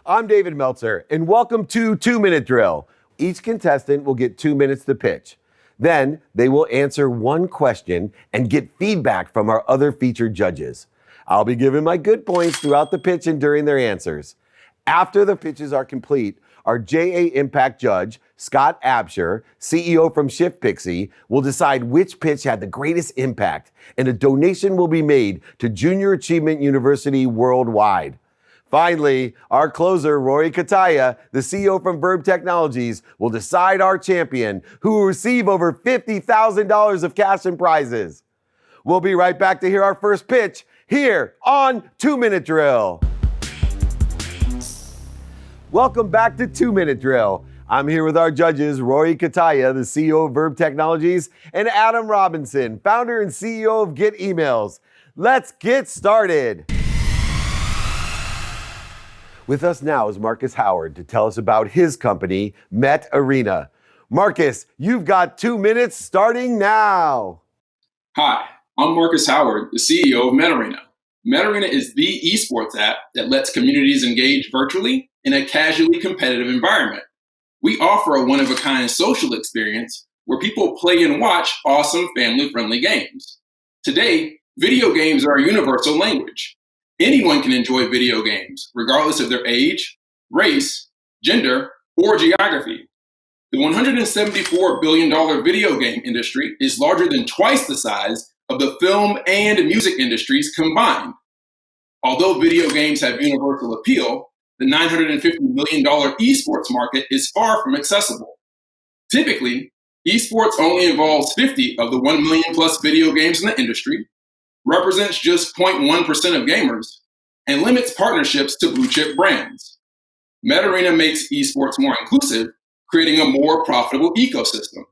I'm David Meltzer, and welcome to 2-Minute Drill. Each contestant will get 2 minutes to pitch. Then they will answer one question and get feedback from our other featured judges. I'll be giving my good points throughout the pitch and during their answers. After the pitches are complete, our JA Impact judge, Scott Absher, CEO from ShiftPixy, will decide which pitch had the greatest impact, and a donation will be made to Junior Achievement University worldwide. Finally, our closer, Rory Cutaia, the CEO from Verb Technologies, will decide our champion, who will receive over $50,000 of cash and prizes. We'll be right back to hear our first pitch here on 2-Minute Drill. Welcome back to 2-Minute Drill. I'm here with our judges, Rory Cutaia, the CEO of Verb Technologies, and Adam Robinson, founder and CEO of Get Emails. Let's get started. With us now is Marcus Howard to tell us about his company, Met Arena. Marcus, you've got 2 minutes starting now. Hi, I'm Marcus Howard, the CEO of Met Arena. Met Arena is the esports app that lets communities engage virtually in a casually competitive environment. We offer a one-of-a-kind social experience where people play and watch awesome family-friendly games. Today, video games are a universal language. Anyone can enjoy video games, regardless of their age, race, gender, or geography. The $174 billion video game industry is larger than twice the size of the film and music industries combined. Although video games have universal appeal, the $950 million esports market is far from accessible. Typically, esports only involves 50 of the 1 million plus video games in the industry, represents just 0.1% of gamers, and limits partnerships to blue chip brands. Met Arena makes esports more inclusive, creating a more profitable ecosystem.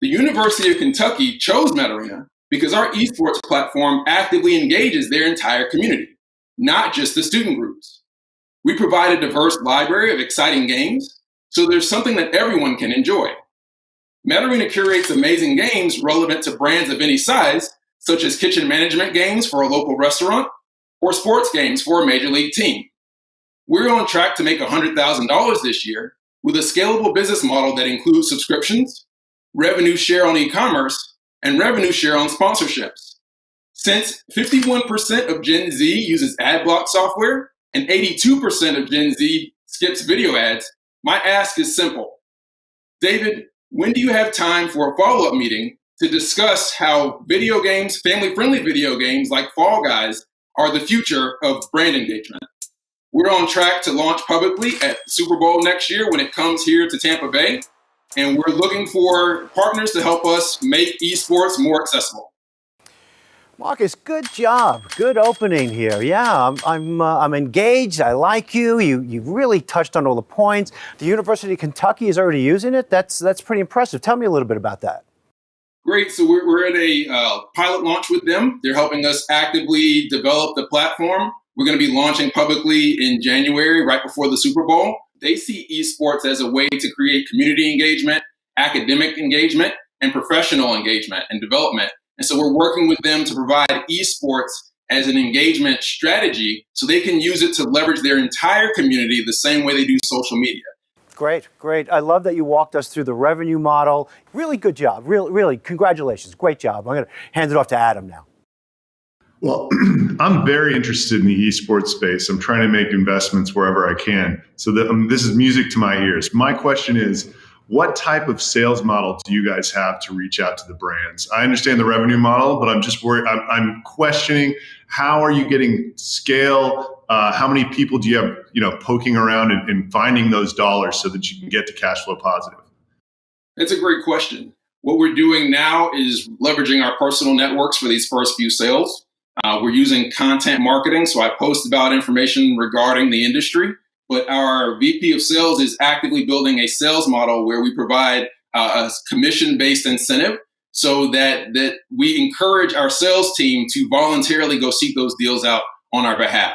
The University of Kentucky chose Met Arena because our esports platform actively engages their entire community, not just the student groups. We provide a diverse library of exciting games, so there's something that everyone can enjoy. Met Arena curates amazing games relevant to brands of any size, such as kitchen management games for a local restaurant or sports games for a major league team. We're on track to make $100,000 this year with a scalable business model that includes subscriptions, revenue share on e-commerce, and revenue share on sponsorships. Since 51% of Gen Z uses ad block software and 82% of Gen Z skips video ads, my ask is simple. David, when do you have time for a follow-up meeting to discuss how video games, family-friendly video games like Fall Guys, are the future of brand engagement? We're on track to launch publicly at Super Bowl next year when it comes here to Tampa Bay, and we're looking for partners to help us make esports more accessible. Marcus, good job. Good opening here. Yeah, I'm engaged. I like you. You really touched on all the points. The University of Kentucky is already using it. That's pretty impressive. Tell me a little bit about that. Great. So we're at a pilot launch with them. They're helping us actively develop the platform. We're going to be launching publicly in January, right before the Super Bowl. They see esports as a way to create community engagement, academic engagement, and professional engagement and development. And so we're working with them to provide esports as an engagement strategy so they can use it to leverage their entire community the same way they do social media. Great. I love that you walked us through the revenue model. Really good job. Really, congratulations. Great job. I'm going to hand it off to Adam now. Well, I'm very interested in the esports space. I'm trying to make investments wherever I can. So this is music to my ears. My question is, what type of sales model do you guys have to reach out to the brands? I understand the revenue model, but I'm just worried. I'm questioning, how are you getting scale? How many people do you have, poking around and finding those dollars so that you can get to cash flow positive? That's a great question. What we're doing now is leveraging our personal networks for these first few sales. We're using content marketing, so I post about information regarding the industry. But our VP of sales is actively building a sales model where we provide a commission-based incentive so that we encourage our sales team to voluntarily go seek those deals out on our behalf.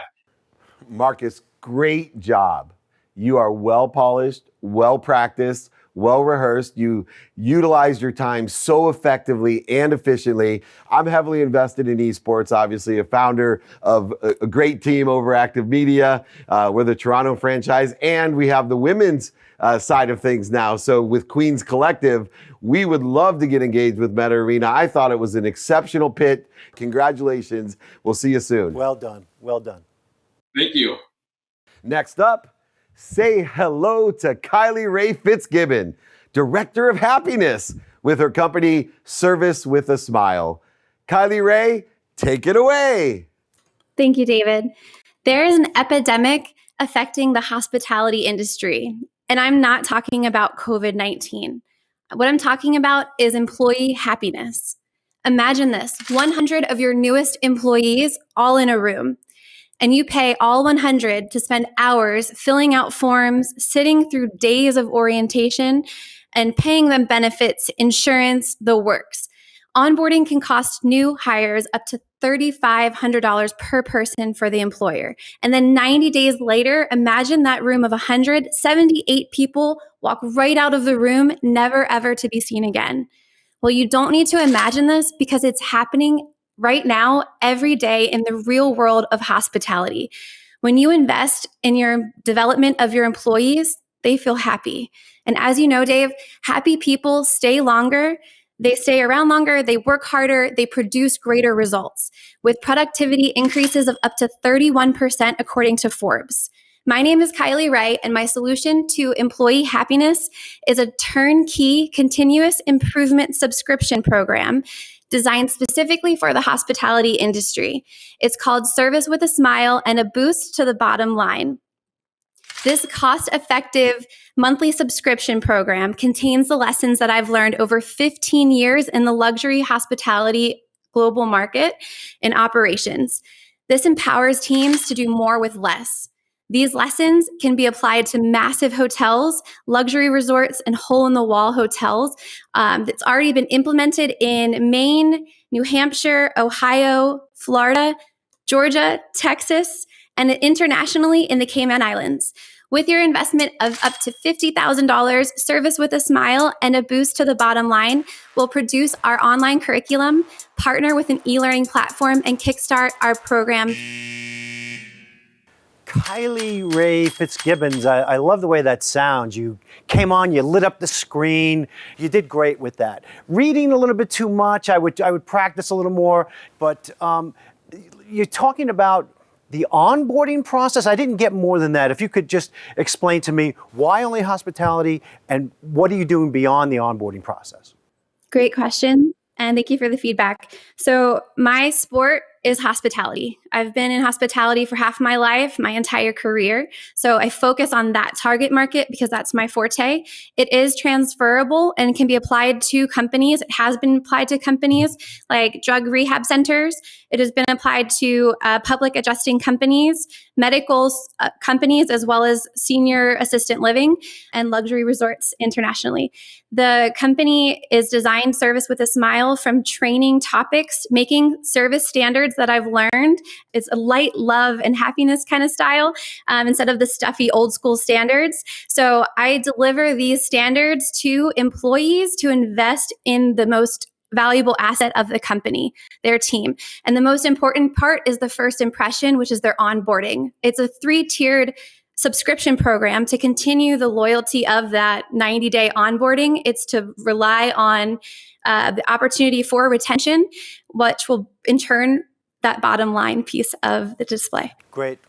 Marcus, great job. You are well polished, well practiced, well rehearsed. You utilized your time so effectively and efficiently. I'm heavily invested in esports, obviously, a founder of a great team over Active Media. We're the Toronto franchise, and we have the women's side of things now. So with Queens Collective, we would love to get engaged with Meta Arena. I thought it was an exceptional pitch. Congratulations. We'll see you soon. Well done. Well done. Thank you. Next up, say hello to Kylie Ray Fitzgibbon, Director of Happiness with her company Service with a Smile. Kylie Ray, take it away. Thank you, David. There is an epidemic affecting the hospitality industry, and I'm not talking about COVID-19. What I'm talking about is employee happiness. Imagine this, 100 of your newest employees all in a room, and you pay all 100 to spend hours filling out forms, sitting through days of orientation, and paying them benefits, insurance, the works. Onboarding can cost new hires up to $3,500 per person for the employer. And then 90 days later, imagine that room of 178 people walk right out of the room, never ever to be seen again. Well, you don't need to imagine this because it's happening right now, every day in the real world of hospitality. When you invest in your development of your employees, they feel happy. And as you know, Dave, happy people stay longer. They stay around longer, they work harder, they produce greater results, with productivity increases of up to 31% according to Forbes. My name is Kylie Ray, and my solution to employee happiness is a turnkey continuous improvement subscription program designed specifically for the hospitality industry. It's called Service with a Smile and a boost to the bottom line. This cost-effective monthly subscription program contains the lessons that I've learned over 15 years in the luxury hospitality global market in operations. This empowers teams to do more with less. These lessons can be applied to massive hotels, luxury resorts, and hole-in-the-wall hotels. It's already been implemented in Maine, New Hampshire, Ohio, Florida, Georgia, Texas, and internationally in the Cayman Islands. With your investment of up to $50,000, Service with a Smile and a boost to the bottom line will produce our online curriculum, partner with an e-learning platform, and kickstart our program. Kylie Ray Fitzgibbons, I love the way that sounds. You came on, you lit up the screen, you did great with that. Reading a little bit too much, I would practice a little more, but you're talking about the onboarding process. I didn't get more than that. If you could just explain to me why only hospitality and what are you doing beyond the onboarding process? Great question, and thank you for the feedback. So my sport is hospitality. I've been in hospitality for half my life, my entire career. So I focus on that target market because that's my forte. It is transferable and can be applied to companies. It has been applied to companies like drug rehab centers. It has been applied to public adjusting companies, medical companies, as well as senior assistant living and luxury resorts internationally. The company is designed Service with a Smile from training topics, making service standards that I've learned. It's a light love and happiness kind of style instead of the stuffy old school standards. So I deliver these standards to employees to invest in the most valuable asset of the company, their team. And the most important part is the first impression, which is their onboarding. It's a 3-tiered subscription program to continue the loyalty of that 90-day onboarding. It's to rely on the opportunity for retention, which will in turn that bottom line piece of the display. Great.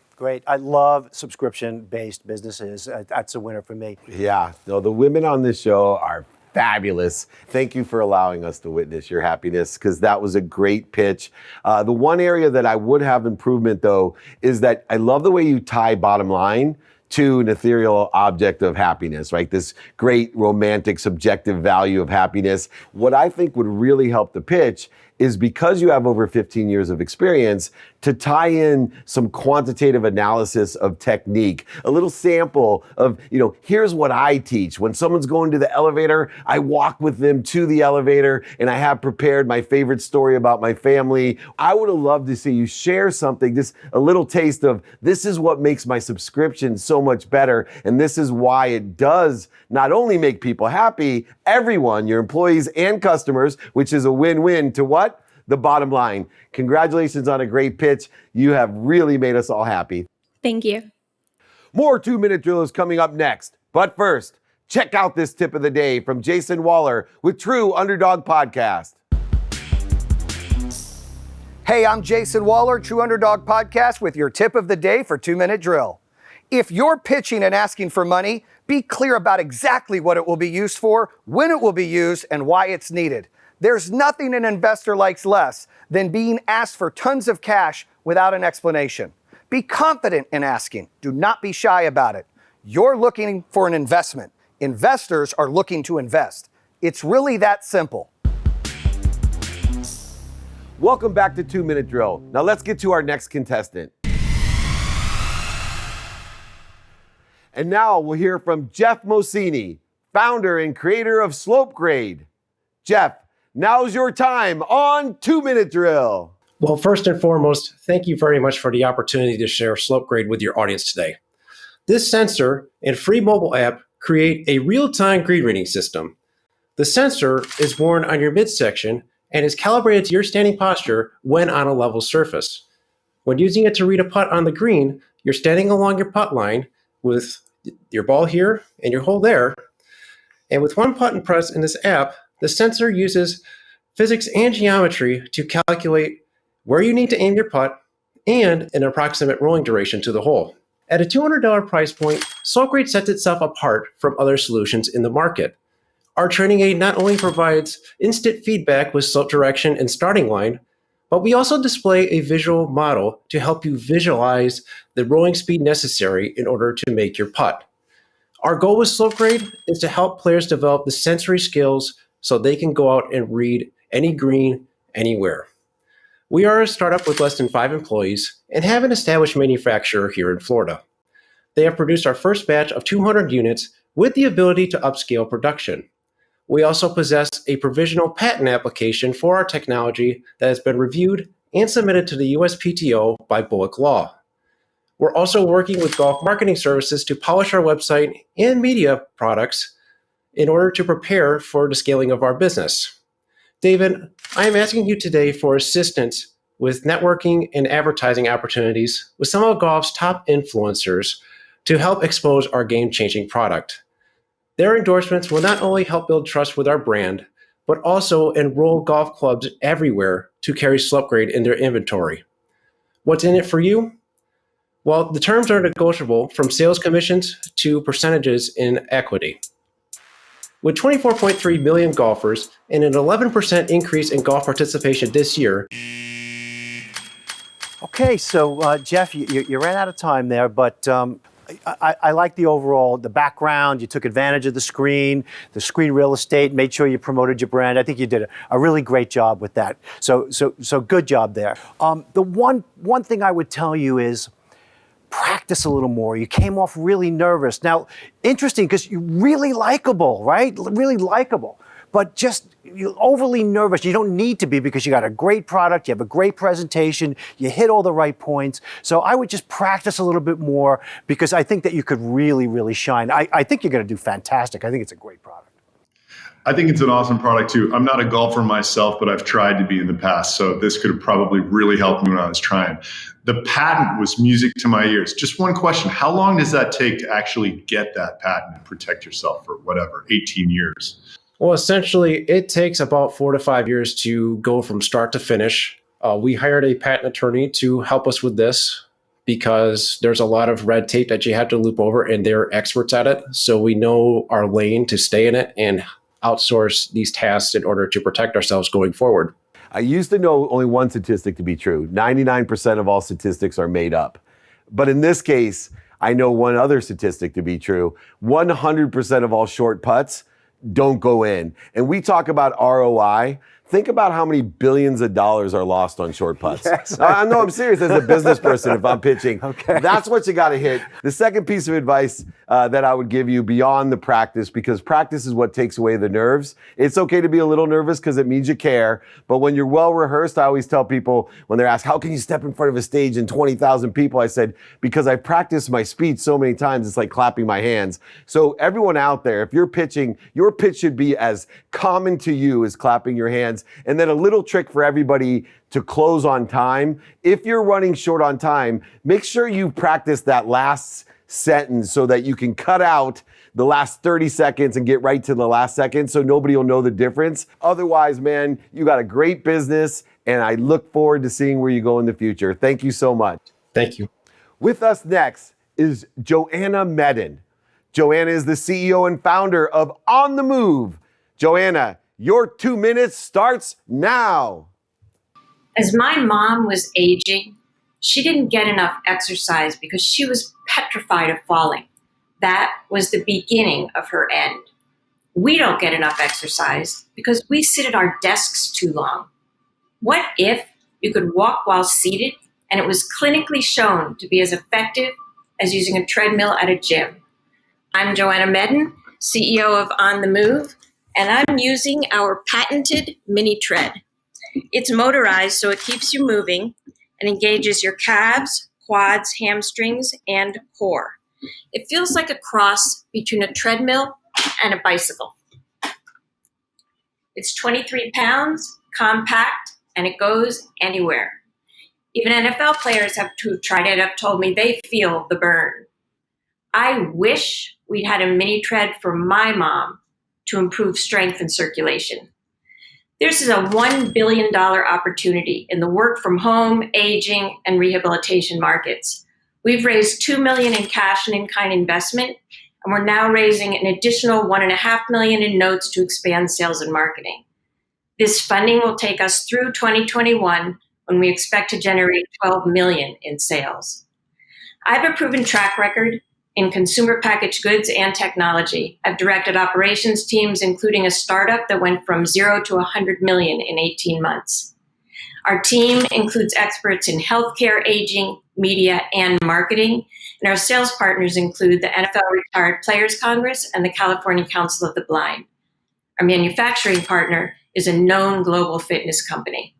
I love subscription-based businesses. That's a winner for me. Yeah, no, the women on this show are fabulous. Thank you for allowing us to witness your happiness, because that was a great pitch. The one area that I would have improvement, though, is that I love the way you tie bottom line to an ethereal object of happiness, right? This great romantic subjective value of happiness. What I think would really help the pitch is because you have over 15 years of experience to tie in some quantitative analysis of technique, a little sample of, here's what I teach. When someone's going to the elevator, I walk with them to the elevator and I have prepared my favorite story about my family. I would have loved to see you share something, just a little taste of this is what makes my subscription so much better. And this is why it does not only make people happy, everyone, your employees and customers, which is a win-win to what? The bottom line. Congratulations on a great pitch. You have really made us all happy. Thank you. More 2-Minute Drill is coming up next. But first, check out this tip of the day from Jayson Waller with True Underdog Podcast. Hey, I'm Jayson Waller, True Underdog Podcast, with your tip of the day for 2-Minute Drill. If you're pitching and asking for money, be clear about exactly what it will be used for, when it will be used, and why it's needed. There's nothing an investor likes less than being asked for tons of cash without an explanation. Be confident in asking. Do not be shy about it. You're looking for an investment. Investors are looking to invest. It's really that simple. Welcome back to 2-Minute Drill. Now let's get to our next contestant. And now we'll hear from Jeff Mosini, founder and creator of SlopeGrade. Jeff, now's your time on 2-Minute Drill. Well, first and foremost, thank you very much for the opportunity to share SlopeGrade with your audience today. This sensor and free mobile app create a real-time grade reading system. The sensor is worn on your midsection and is calibrated to your standing posture when on a level surface. When using it to read a putt on the green, you're standing along your putt line with your ball here and your hole there. And with one button press in this app, the sensor uses physics and geometry to calculate where you need to aim your putt and an approximate rolling duration to the hole. At a $200 price point, SlopeGrade sets itself apart from other solutions in the market. Our training aid not only provides instant feedback with slope direction and starting line, but we also display a visual model to help you visualize the rolling speed necessary in order to make your putt. Our goal with SlopeGrade is to help players develop the sensory skills so they can go out and read any green anywhere. We are a startup with less than 5 employees and have an established manufacturer here in Florida. They have produced our first batch of 200 units with the ability to upscale production. We also possess a provisional patent application for our technology that has been reviewed and submitted to the USPTO by Bullock Law. We're also working with golf marketing services to polish our website and media products in order to prepare for the scaling of our business. David, I am asking you today for assistance with networking and advertising opportunities with some of golf's top influencers to help expose our game-changing product. Their endorsements will not only help build trust with our brand, but also enroll golf clubs everywhere to carry SlopeGrade in their inventory. What's in it for you? Well, the terms are negotiable from sales commissions to percentages in equity. With 24.3 million golfers and an 11% increase in golf participation this year. Okay, so Jeff, you ran out of time there, but I like the background. You took advantage of the screen real estate, made sure you promoted your brand. I think you did a really great job with that. So good job there. The one thing I would tell you is practice a little more. You came off really nervous. Now, interesting because you're really likable, right? Really likable. But you're overly nervous. You don't need to be because you got a great product, you have a great presentation, you hit all the right points. So I would just practice a little bit more because I think that you could really, really shine. I think you're going to do fantastic. I think it's a great product. I think it's an awesome product too. I'm not a golfer myself, but I've tried to be in the past. So this could have probably really helped me when I was trying. The patent was music to my ears. Just one question. How long does that take to actually get that patent and protect yourself for 18 years? Well, essentially, it takes about 4 to 5 years to go from start to finish. We hired a patent attorney to help us with this because there's a lot of red tape that you have to loop over, and they're experts at it. So we know our lane to stay in it and outsource these tasks in order to protect ourselves going forward. I used to know only one statistic to be true. 99% of all statistics are made up. But in this case, I know one other statistic to be true. 100% of all short putts don't go in. And we talk about ROI. Think about how many billions of dollars are lost on short putts. Yes, No, I'm serious as a business person if I'm pitching. Okay. That's what you got to hit. The second piece of advice that I would give you beyond the practice, because practice is what takes away the nerves. It's okay to be a little nervous because it means you care. But when you're well rehearsed, I always tell people when they're asked, how can you step in front of a stage and 20,000 people? I said, because I've practiced my speech so many times, it's like clapping my hands. So everyone out there, if you're pitching, your pitch should be as common to you as clapping your hands. And then a little trick for everybody to close on time. If you're running short on time, make sure you practice that last sentence so that you can cut out the last 30 seconds and get right to the last second so nobody will know the difference. Otherwise, man, you got a great business and I look forward to seeing where you go in the future. Thank you so much. Thank you. With us next is Joanna Medin. Joanna is the CEO and founder of On the Move. Joanna, your 2 minutes starts now. As my mom was aging, she didn't get enough exercise because she was petrified of falling. That was the beginning of her end. We don't get enough exercise because we sit at our desks too long. What if you could walk while seated and it was clinically shown to be as effective as using a treadmill at a gym? I'm Joanna Medin, CEO of On the Move, and I'm using our patented mini tread. It's motorized so it keeps you moving and engages your calves, quads, hamstrings, and core. It feels like a cross between a treadmill and a bicycle. It's 23 pounds, compact, and it goes anywhere. Even NFL players who've tried it have told me they feel the burn. I wish we'd had a mini tread for my mom to improve strength and circulation. This is a $1 billion opportunity in the work from home, aging, and rehabilitation markets. We've raised $2 million in cash and in-kind investment, and we're now raising an additional $1.5 million in notes to expand sales and marketing. This funding will take us through 2021 when we expect to generate $12 million in sales. I have a proven track record in consumer packaged goods and technology. I've directed operations teams, including a startup that went from 0 to 100 million in 18 months. Our team includes experts in healthcare, aging, media, and marketing. And our sales partners include the NFL Retired Players Congress and the California Council of the Blind. Our manufacturing partner is a known global fitness company.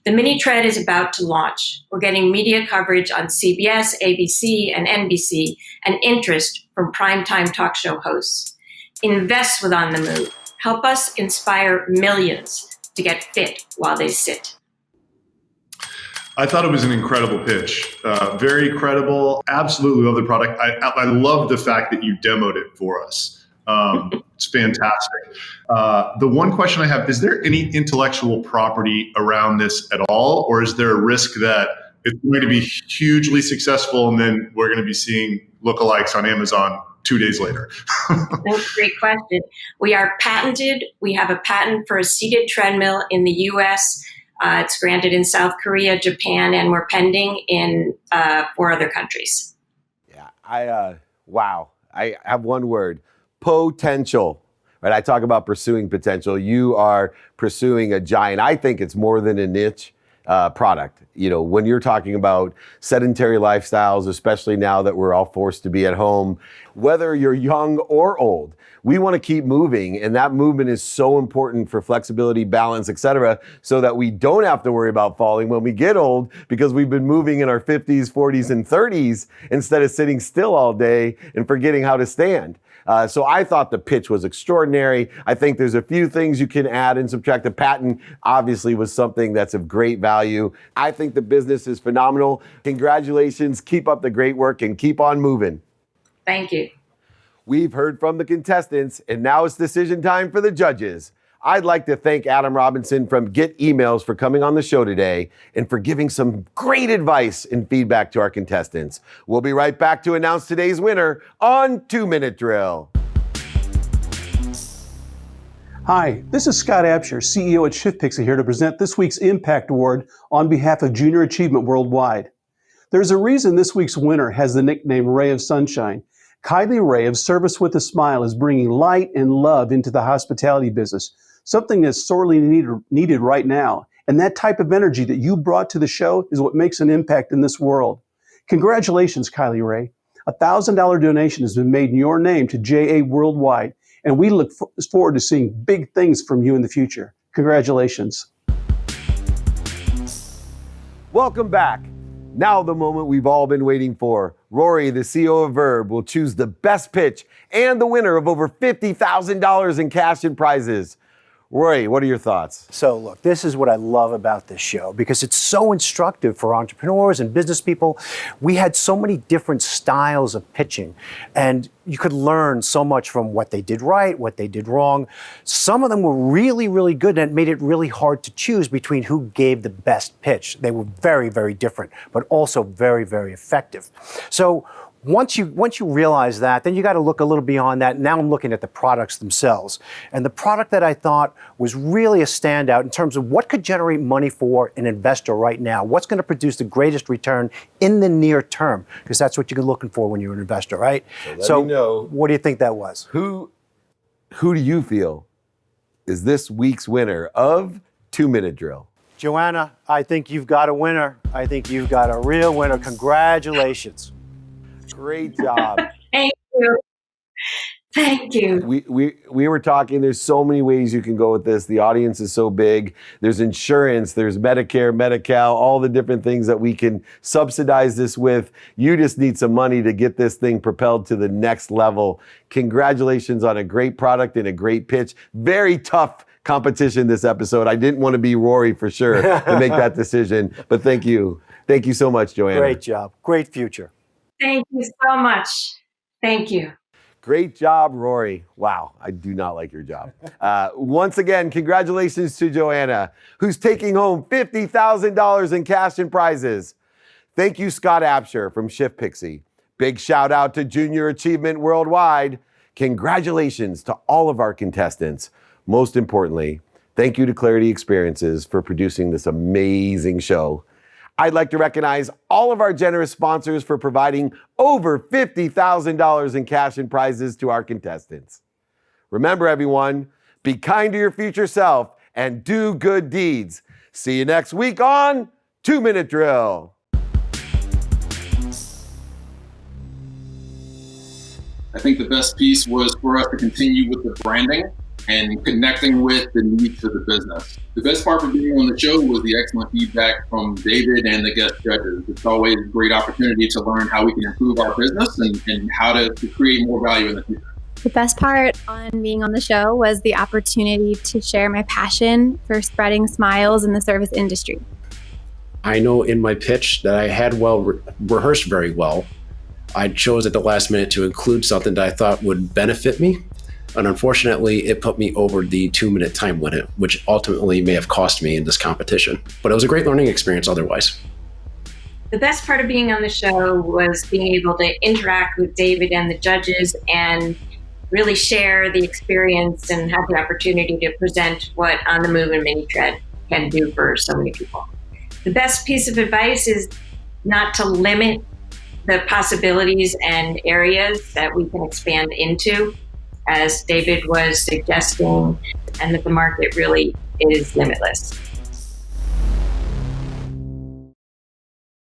The mini tread is about to launch. We're getting media coverage on CBS, ABC, and NBC, and interest from primetime talk show hosts. Invest with On the Move. Help us inspire millions to get fit while they sit. I thought it was an incredible pitch. Very credible. Absolutely love the product. I love the fact that you demoed it for us. It's fantastic. The one question I have, is there any intellectual property around this at all? Or is there a risk that it's going to be hugely successful and then we're going to be seeing lookalikes on Amazon 2 days later? That's a great question. We are patented. We have a patent for a seated treadmill in the U.S. It's granted in South Korea, Japan, and we're pending in 4 other countries. Yeah, wow. I have one word. Potential, right? I talk about pursuing potential. You are pursuing a giant. I think it's more than a niche product. You know, when you're talking about sedentary lifestyles, especially now that we're all forced to be at home, whether you're young or old, we want to keep moving. And that movement is so important for flexibility, balance, et cetera, so that we don't have to worry about falling when we get old because we've been moving in our 50s, 40s, and 30s instead of sitting still all day and forgetting how to stand. So I thought the pitch was extraordinary. I think there's a few things you can add and subtract. The patent obviously was something that's of great value. I think the business is phenomenal. Congratulations. Keep up the great work and keep on moving. Thank you. We've heard from the contestants, and now it's decision time for the judges. I'd like to thank Adam Robinson from Get Emails for coming on the show today and for giving some great advice and feedback to our contestants. We'll be right back to announce today's winner on 2 Minute Drill. Hi, this is Scott Absher, CEO at ShiftPixy, here to present this week's Impact Award on behalf of Junior Achievement Worldwide. There's a reason this week's winner has the nickname Ray of Sunshine. Kylie Ray of Service with a Smile is bringing light and love into the hospitality business. something that's sorely needed right now. And that type of energy that you brought to the show is what makes an impact in this world. Congratulations, Kylie Ray. A $1,000 donation has been made in your name to JA Worldwide, and we look forward to seeing big things from you in the future. Congratulations. Welcome back. Now the moment we've all been waiting for. Rory, the CEO of Verb, will choose the best pitch and the winner of over $50,000 in cash and prizes. Rory, what are your thoughts? So look, this is what I love about this show because it's so instructive for entrepreneurs and business people. We had so many different styles of pitching, and you could learn so much from what they did right, what they did wrong. Some of them were really, really good, and it made it really hard to choose between who gave the best pitch. They were very, very different, but also very, very effective. So once you realize that, then you got to look a little beyond that. Now I'm looking at the products themselves. And the product that I thought was really a standout in terms of what could generate money for an investor right now, what's going to produce the greatest return in the near term, because that's what you're looking for when you're an investor, right? So let me know, what do you think that was? Who do you feel is this week's winner of 2-Minute Drill? Joanna, I think you've got a winner. I think you've got a real winner. Congratulations. Great job. Thank you. Thank you. We were talking, there's so many ways you can go with this. The audience is so big. There's insurance, there's Medicare, Medi-Cal, all the different things that we can subsidize this with. You just need some money to get this thing propelled to the next level. Congratulations on a great product and a great pitch. Very tough competition this episode. I didn't want to be Rory for sure to make that decision, but thank you. Thank you so much, Joanna. Great job. Great future. Thank you so much. Thank you. Great job, Rory. Wow, I do not like your job. Once again, congratulations to Joanna, who's taking home $50,000 in cash and prizes. Thank you, Scott Absher from ShiftPixy. Big shout out to Junior Achievement Worldwide. Congratulations to all of our contestants. Most importantly, thank you to Clarity Experiences for producing this amazing show. I'd like to recognize all of our generous sponsors for providing over $50,000 in cash and prizes to our contestants. Remember, everyone, be kind to your future self and do good deeds. See you next week on 2-Minute Drill. I think the best piece was for us to continue with the branding and connecting with the needs of the business. The best part of being on the show was the excellent feedback from David and the guest judges. It's always a great opportunity to learn how we can improve our business and how to create more value in the future. The best part on being on the show was the opportunity to share my passion for spreading smiles in the service industry. I know in my pitch that I had rehearsed very well. I chose at the last minute to include something that I thought would benefit me. And unfortunately, it put me over the 2-minute time limit, which ultimately may have cost me in this competition. But it was a great learning experience otherwise. The best part of being on the show was being able to interact with David and the judges and really share the experience and have the opportunity to present what On the Move and Mini Tread can do for so many people. The best piece of advice is not to limit the possibilities and areas that we can expand into, as David was suggesting, and that the market really is limitless.